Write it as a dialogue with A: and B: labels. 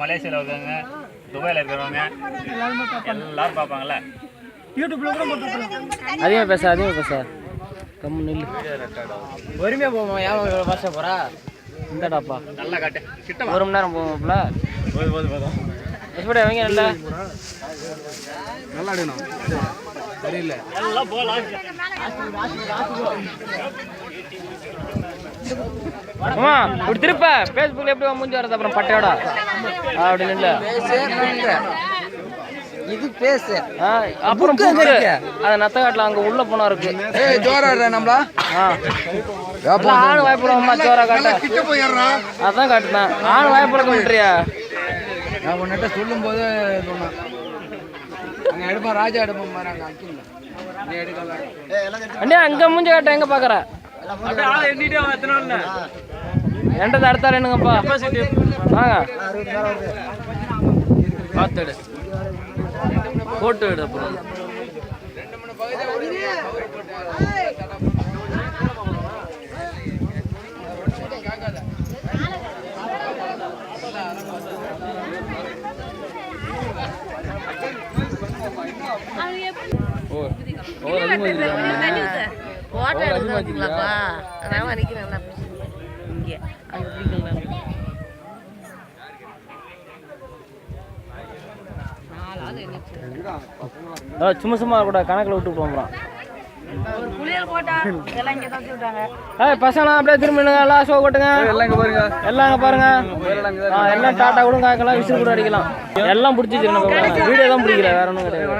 A: மலேசியாவில் இருக்காங்க, துபாயில் இருக்கிறவங்க எல்லாரும் பார்ப்பாங்கல்ல.
B: யூடியூப்ல கூட போட்டுருக்கோம்.
C: அதிகமாக பேச கம்மு நில்லு. பொறுமையாக போவோம். ஏன் பேச போகிறா? இந்தாடாப்பா
A: நல்லா காட்டு. கிட்ட
C: 1 மணி நேரம் போவோம்ல.
A: போதும்.
C: எப்படி அவங்க நல்லா
B: அடிக்கணும். சரியில்லை.
A: எல்லாம் போகலாம்.
C: அம்மா இப்படி திருப்ப ஃபேஸ்புக்கில் எப்படி முடிஞ்சு வரது அப்புறம் பட்டையோட அப்படின்னு இல்லை
B: இது பேசு.
C: அப்புறம் அது நத்த காட்டில் அங்கே உள்ள போனா இருக்கு.
B: ஜோரா நம்மளா
C: ஆண் வாய்ப்புறோம்மா ஜோரா காட்ட அதான் காட்டுதான். ஆண் வாய்ப்புறக்க விட்டுறியா?
B: நான் உன்னிட்ட சொல்லும் போது சொன்னேன். அங்கே எடுப்போம், ராஜா எடுப்போம் பாரு. அங்கே அக்கில்ல நீ எடுக்கலாம்.
C: அண்ணே அங்கே மூஞ்ச காட்ட எங்கே பார்க்குற? என்கிட்ட அடுத்தாரு என்னங்கப்பா வாங்க பார்த்து எடு, போட்டோ எடு. அப்புறம் சும்மா கூட கணக்கில் விட்டு போகிறோம். பசங்க அப்படியே திரும்பிடுங்க. எல்லாம் ஷோ போட்டுங்க. எல்லாம் பாருங்க. எல்லாம் டாட்டா கூட காய்க்கலாம், விசில் கூட அடிக்கலாம். எல்லாம் பிடிச்சிச்சு. வீடியோ தான் பிடிக்கல, வேற ஒன்றும் கிடையாது.